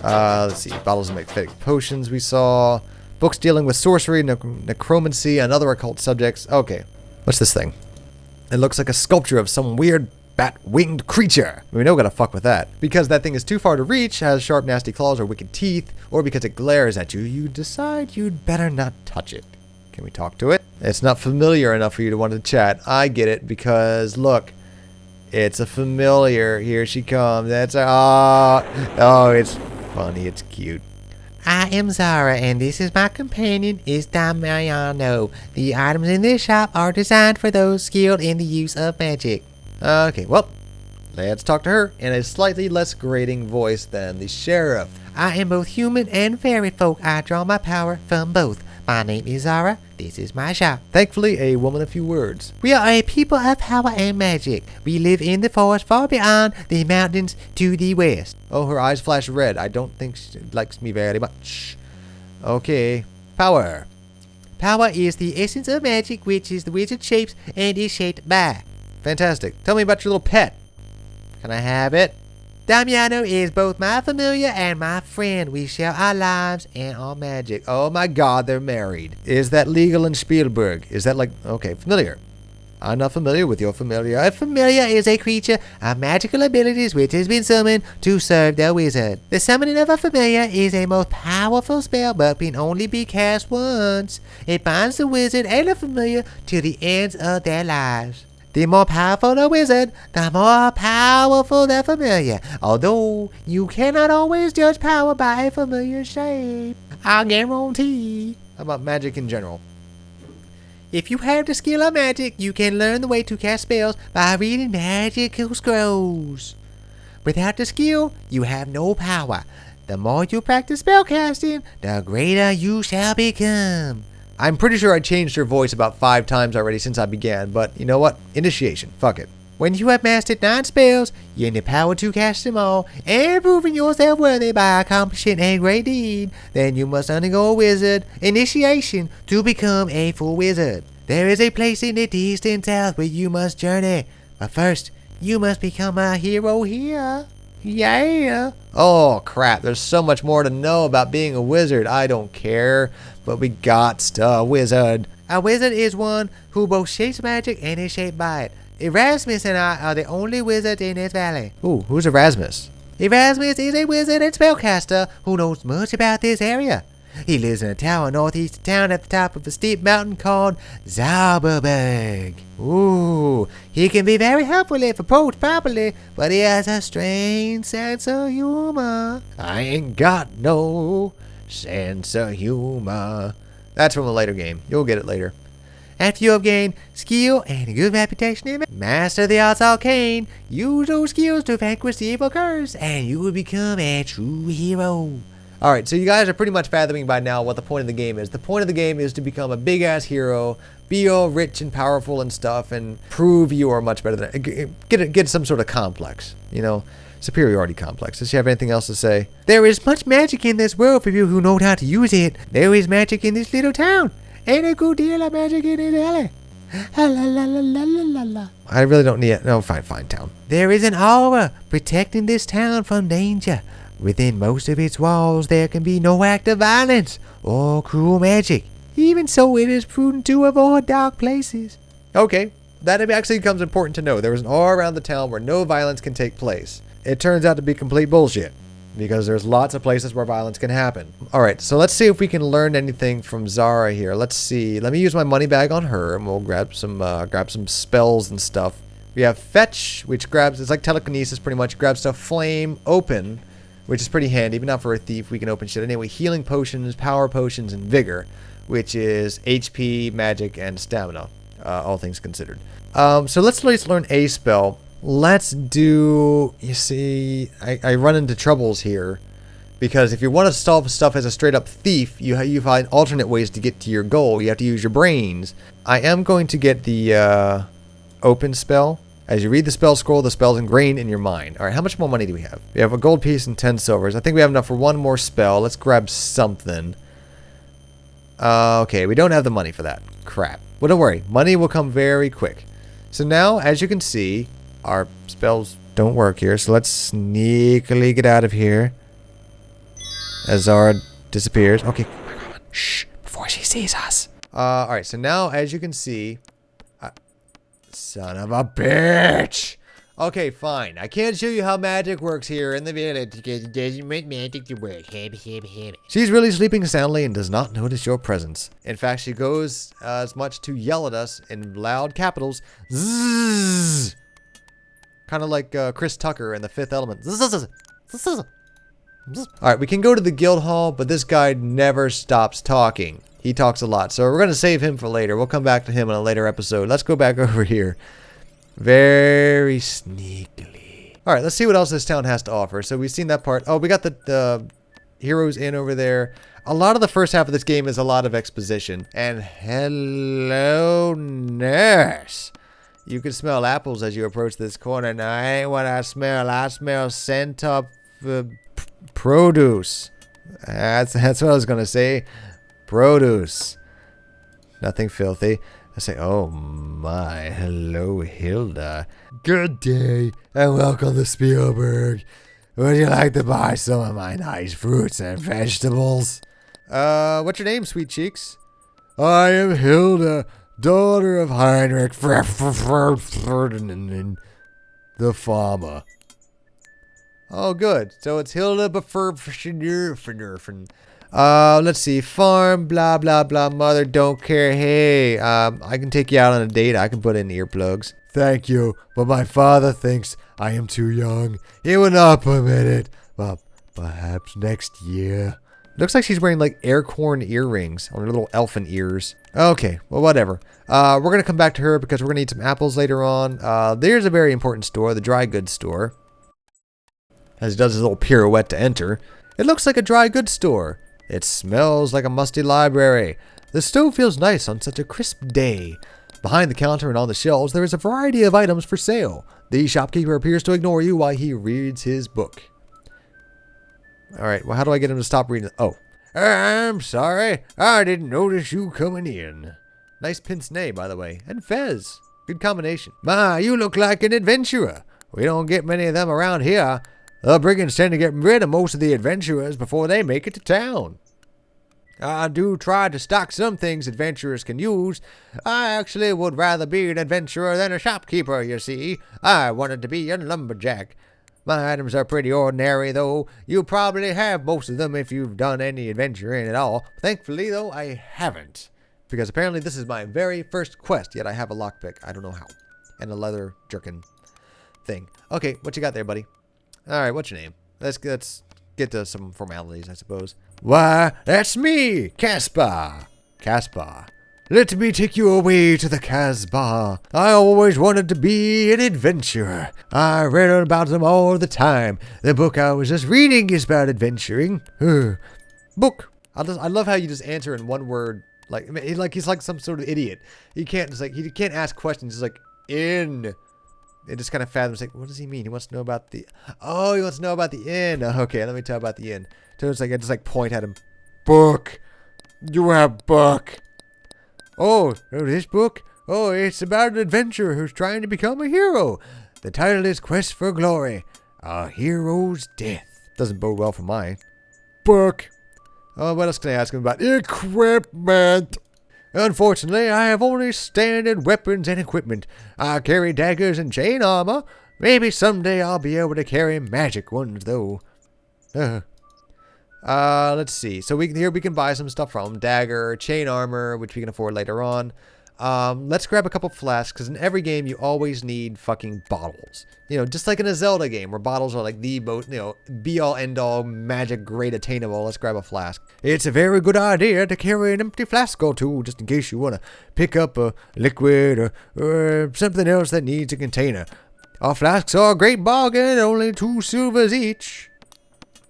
Let's see. Bottles of magnetic potions we saw. Books dealing with sorcery, necromancy, and other occult subjects. Okay. What's this thing? It looks like a sculpture of some weird bat-winged creature. We know we gotta fuck with that. Because that thing is too far to reach, has sharp, nasty claws or wicked teeth, or because it glares at you, you decide you'd better not touch it. Can we talk to it? It's not familiar enough for you to want to chat. I get it, because look. It's a familiar. Here she comes. That's oh, it's funny. It's cute. I am Zara, and this is my companion, is Damiano. The items in this shop are designed for those skilled in the use of magic. Okay, well, let's talk to her in a slightly less grating voice than the sheriff. I am both human and fairy folk. I draw my power from both. My name is Zara. This is my shop. Thankfully, a woman of few words. We are a people of power and magic. We live in the forest far beyond the mountains to the west. Oh, her eyes flash red. I don't think she likes me very much. Okay. Power. Power is the essence of magic, which is the wizard shapes and is shaped by. Fantastic. Tell me about your little pet. Can I have it? Damiano is both my familiar and my friend. We share our lives and our magic. Oh my god, they're married. Is that legal in Spielberg? Is that like... Okay, familiar. I'm not familiar with your familiar. A familiar is a creature of magical abilities which has been summoned to serve the wizard. The summoning of a familiar is a most powerful spell but can only be cast once. It binds the wizard and the familiar to the ends of their lives. The more powerful the wizard, the more powerful the familiar. Although you cannot always judge power by a familiar shape, I guarantee. How about magic in general? If you have the skill of magic, you can learn the way to cast spells by reading magical scrolls. Without the skill, you have no power. The more you practice spellcasting, the greater you shall become. I'm pretty sure I changed her voice about 5 times already since I began, but you know what? Initiation. Fuck it. When you have mastered 9 spells, you have the power to cast them all, and proving yourself worthy by accomplishing a great deed, then you must undergo a wizard initiation to become a full wizard. There is a place in the distant south where you must journey, but first, you must become a hero here. Yeah. Oh crap, there's so much more to know about being a wizard. I don't care, but we got to wizard. A wizard is one who both shapes magic and is shaped by it. Erasmus and I are the only wizards in this valley. Ooh, who's Erasmus? Erasmus is a wizard and spellcaster who knows much about this area. He lives in a tower northeast of town at the top of a steep mountain called Zauberberg. Ooh, he can be very helpful if approached properly, but he has a strange sense of humor. I ain't got no sense of humor. That's from a later game. You'll get it later. After you have gained skill and a good reputation in it, master the arts arcane, use those skills to vanquish the evil curse, and you will become a true hero. Alright, so you guys are pretty much fathoming by now what the point of the game is. The point of the game is to become a big-ass hero, be all rich and powerful and stuff, and prove you are much better than... Get some sort of complex, you know? Superiority complex. Does she have anything else to say? There is much magic in this world for you who know how to use it. There is magic in this little town, and a good deal of magic in this alley. I really don't need it. No, fine, town. There is an aura protecting this town from danger. Within most of its walls, there can be no act of violence or cruel magic. Even so, it is prudent to avoid dark places. Okay, that actually becomes important to know. There is an aura around the town where no violence can take place. It turns out to be complete bullshit, because there's lots of places where violence can happen. Alright, so let's see if we can learn anything from Zara here. Let's see. Let me use my money bag on her, and we'll grab some spells and stuff. We have Fetch, which grabs... It's like telekinesis, pretty much. Grabs stuff. Flame. Open, which is pretty handy, but not for a thief. We can open shit. Anyway, healing potions, power potions, and vigor, which is HP, magic, and stamina, all things considered. So let's at least learn a spell. Let's do... You see, I run into troubles here, because if you want to solve stuff as a straight-up thief, you find alternate ways to get to your goal. You have to use your brains. I am going to get the open spell. As you read the spell scroll, the spell's ingrained in your mind. Alright, how much more money do we have? We have a gold piece and 10 silvers. I think we have enough for one more spell. Let's grab something. Okay, we don't have the money for that. Crap. Well, don't worry. Money will come very quick. So now, as you can see, our spells don't work here. So let's sneakily get out of here. As Zara disappears. Okay, come on. Shh, before she sees us. Alright, so now, as you can see... son of a bitch! Okay, fine. I can't show you how magic works here in the village because it doesn't want magic to work. She's really sleeping soundly and does not notice your presence. In fact, she goes as much to yell at us in loud capitals. Zzz! Kind of like Chris Tucker in The Fifth Element. Alright, we can go to the guild hall, but this guy never stops talking. He talks a lot, so we're going to save him for later. We'll come back to him in a later episode. Let's go back over here. Very sneakily. Alright, let's see what else this town has to offer. So we've seen that part. Oh, we got the Heroes Inn over there. A lot of the first half of this game is a lot of exposition. And hello, nurse. You can smell apples as you approach this corner. Now, ain't what I smell. I smell scent of produce. That's what I was going to say. Produce. Nothing filthy. I say, oh my, hello Hilda. Good day, and welcome to Spielberg. Would you like to buy some of my nice fruits and vegetables? What's your name, sweet cheeks? I am Hilda, daughter of Heinrich Ferdinand, the farmer. Oh, good. So it's Hilda let's see. Farm, blah, blah, blah. Mother, don't care. Hey, I can take you out on a date. I can put in earplugs. Thank you, but my father thinks I am too young. He will not permit it. Well, perhaps next year. Looks like she's wearing like acorn earrings on her little elfin ears. Okay, well, whatever. We're going to come back to her because we're going to need some apples later on. There's a very important store, the dry goods store. As he does his little pirouette to enter. It looks like a dry goods store. It smells like a musty library. The stove feels nice on such a crisp day. Behind the counter and on the shelves, there is a variety of items for sale. The shopkeeper appears to ignore you while he reads his book. Alright, well, how do I get him to stop reading? Oh. I'm sorry. I didn't notice you coming in. Nice pince-nez, by the way. And fez. Good combination. My, you look like an adventurer. We don't get many of them around here. The brigands tend to get rid of most of the adventurers before they make it to town. I do try to stock some things adventurers can use. I actually would rather be an adventurer than a shopkeeper, you see. I wanted to be a lumberjack. My items are pretty ordinary, though. You probably have most of them if you've done any adventuring at all. Thankfully, though, I haven't. Because apparently this is my very first quest, yet I have a lockpick. I don't know how. And a leather jerkin thing. Okay, what you got there, buddy? Alright, what's your name? Let's get to some formalities, I suppose. Why, that's me, Caspar. Caspar. Let me take you away to the Casbah. I always wanted to be an adventurer. I read about them all the time. The book I was just reading is about adventuring. Book. I love how you just answer in one word. Like he's like some sort of idiot. He can't ask questions. He's like, in. It just kind of fathoms, like, what does he mean? He wants to know about the... Oh, he wants to know about the inn. Okay, let me tell about the inn. So it's like, I just, like, point at him. Book. You have book. Oh, this book? Oh, it's about an adventurer who's trying to become a hero. The title is Quest for Glory. A Hero's Death. Doesn't bode well for mine. Book. Oh, what else can I ask him about? Equipment. Unfortunately, I have only standard weapons and equipment. I carry daggers and chain armor. Maybe someday I'll be able to carry magic ones, though. Let's see. So we can buy some stuff from dagger, chain armor, which we can afford later on. Let's grab a couple flasks, because in every game you always need fucking bottles. You know, just like in a Zelda game where bottles are like the be-all end-all magic great attainable. Let's grab a flask. It's a very good idea to carry an empty flask or two, just in case you want to pick up a liquid or something else that needs a container. Our flasks are a great bargain, only 2 silvers each.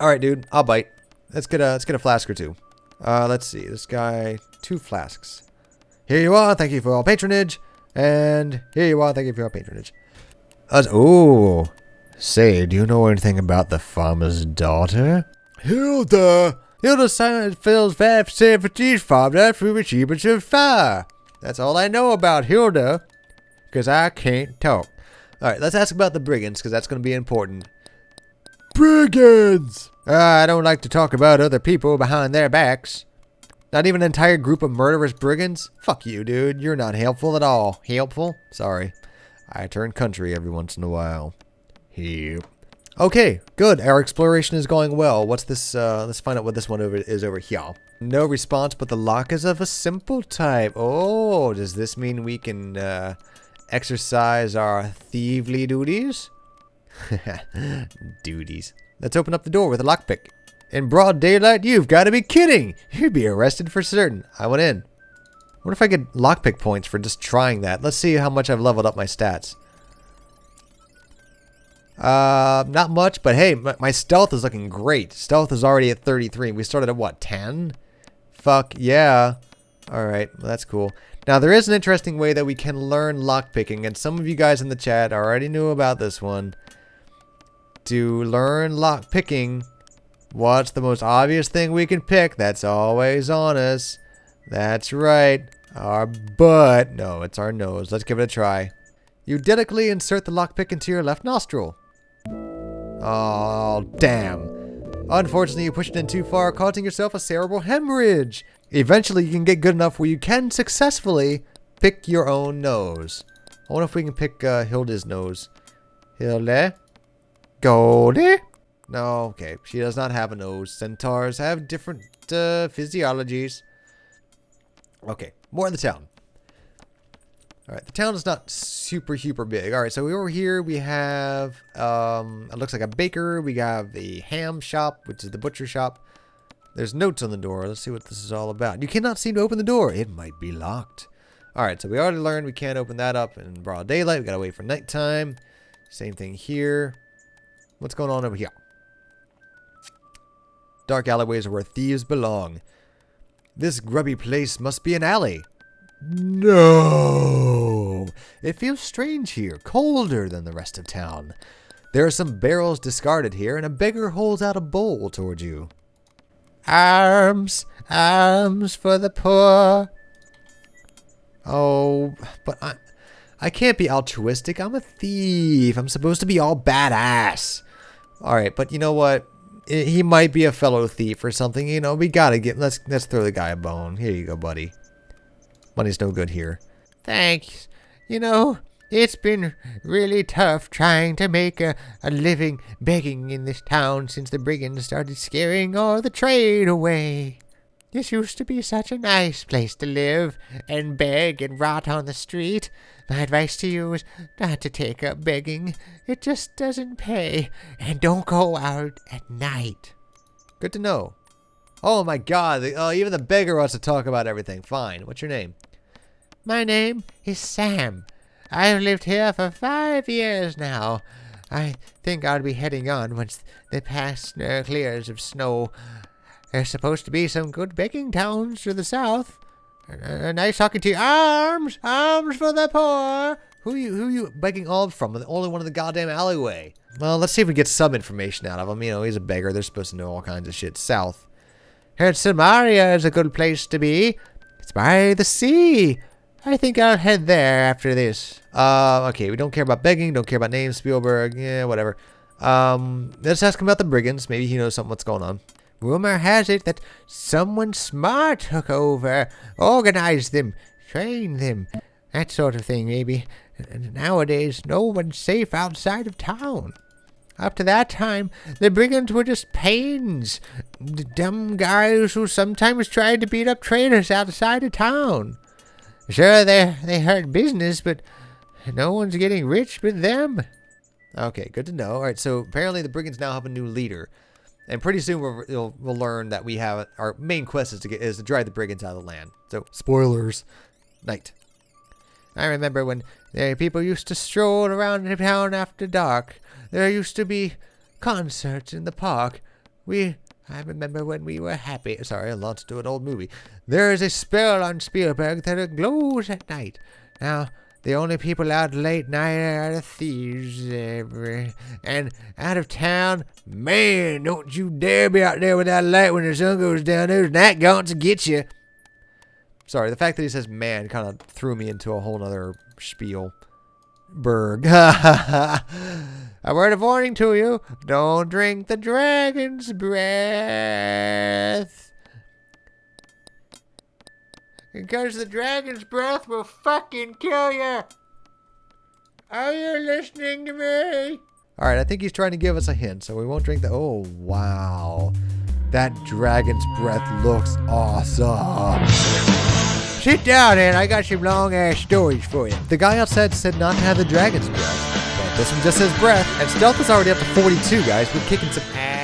Alright, dude, I'll bite. Let's get a flask or two. Let's see. This guy, 2 flasks. Here you are. Thank you for your patronage. And here you are. Thank you for your patronage. Oh, say, do you know anything about the farmer's daughter? Hilda fills 570 farm that through achievements of fire. That's all I know about Hilda, because I can't talk. All right, let's ask about the brigands, because that's going to be important. Brigands! I don't like to talk about other people behind their backs. Not even an entire group of murderous brigands? Fuck you, dude. You're not helpful at all. Helpful? Sorry. I turn country every once in a while. Here. Okay, good. Our exploration is going well. What's this? Let's find out what this one is over here. No response, but the lock is of a simple type. Oh, does this mean we can exercise our thievery duties? Duties. Let's open up the door with a lockpick. In broad daylight? You've got to be kidding! You'd be arrested for certain. I went in. What if I get lockpick points for just trying that? Let's see how much I've leveled up my stats. Not much, but hey, my stealth is looking great. Stealth is already at 33. We started at what, 10? Fuck yeah. Alright, well, that's cool. Now, there is an interesting way that we can learn lockpicking, and some of you guys in the chat already knew about this one. To learn lockpicking, what's the most obvious thing we can pick that's always on us? That's right, our butt. No, it's our nose. Let's give it a try. You delicately insert the lockpick into your left nostril. Oh, damn. Unfortunately, you pushed it in too far, causing yourself a cerebral hemorrhage. Eventually, you can get good enough where you can successfully pick your own nose. I wonder if we can pick Hilda's nose. Hilda? Goldie? No, okay. She does not have a nose. Centaurs have different physiologies. Okay, more in the town. Alright, the town is not super big. Alright, so over here we have, it looks like a baker. We have the ham shop, which is the butcher shop. There's notes on the door. Let's see what this is all about. You cannot seem to open the door. It might be locked. Alright, so we already learned we can't open that up in broad daylight. We gotta wait for nighttime. Same thing here. What's going on over here? Dark alleyways are where thieves belong. This grubby place must be an alley. No! It feels strange here, colder than the rest of town. There are some barrels discarded here, and a beggar holds out a bowl towards you. Arms! Arms for the poor! Oh, but I can't be altruistic. I'm a thief. I'm supposed to be all badass. Alright, but you know what? He might be a fellow thief or something. You know, we gotta get... Let's throw the guy a bone. Here you go, buddy. Money's no good here. Thanks. You know, it's been really tough trying to make a living begging in this town since the brigands started scaring all the trade away. This used to be such a nice place to live and beg and rot on the street. My advice to you is not to take up begging. It just doesn't pay. And don't go out at night. Good to know. Oh my god, even the beggar wants to talk about everything. Fine. What's your name? My name is Sam. I've lived here for 5 years now. I think I'll be heading on once the past clears of snow. There's supposed to be some good begging towns to the south. Nice talking to you. Arms! Arms for the poor! Who you begging alms from? The only one in the goddamn alleyway. Well, let's see if we get some information out of him. You know, he's a beggar. They're supposed to know all kinds of shit. South. Heard Samaria is a good place to be. It's by the sea. I think I'll head there after this. Okay, we don't care about begging. Don't care about names. Spielberg. Yeah, whatever. Let's ask him about the brigands. Maybe he knows something what's going on. Rumor has it that someone smart took over, organized them, trained them, that sort of thing, maybe. Nowadays, no one's safe outside of town. Up to that time, the brigands were just pains, dumb guys who sometimes tried to beat up traders outside of town. Sure, they hurt business, but no one's getting rich but them. Okay, good to know. All right, so apparently the brigands now have a new leader. And pretty soon we'll learn that we have our main quest is to drive the brigands out of the land. So spoilers. Night. I remember when people used to stroll around the town after dark. There used to be concerts in the park. I remember when we were happy. Sorry, I launched to an old movie. There is a spell on Spielberg that it glows at night. Now, the only people out late night are the thieves. And out of town, man, don't you dare be out there without a light when the sun goes down. Those night gaunts will get you. Sorry, the fact that he says man kind of threw me into a whole nother spiel. A word of warning to you. Don't drink the dragon's breath. Because the dragon's breath will fucking kill you. Are you listening to me? Alright, I think he's trying to give us a hint, so we won't drink the... Oh, wow. That dragon's breath looks awesome. Sit down, and I got some long-ass stories for you. The guy outside said not to have the dragon's breath, but this one just says breath. And stealth is already up to 42, guys. We're kicking some ass.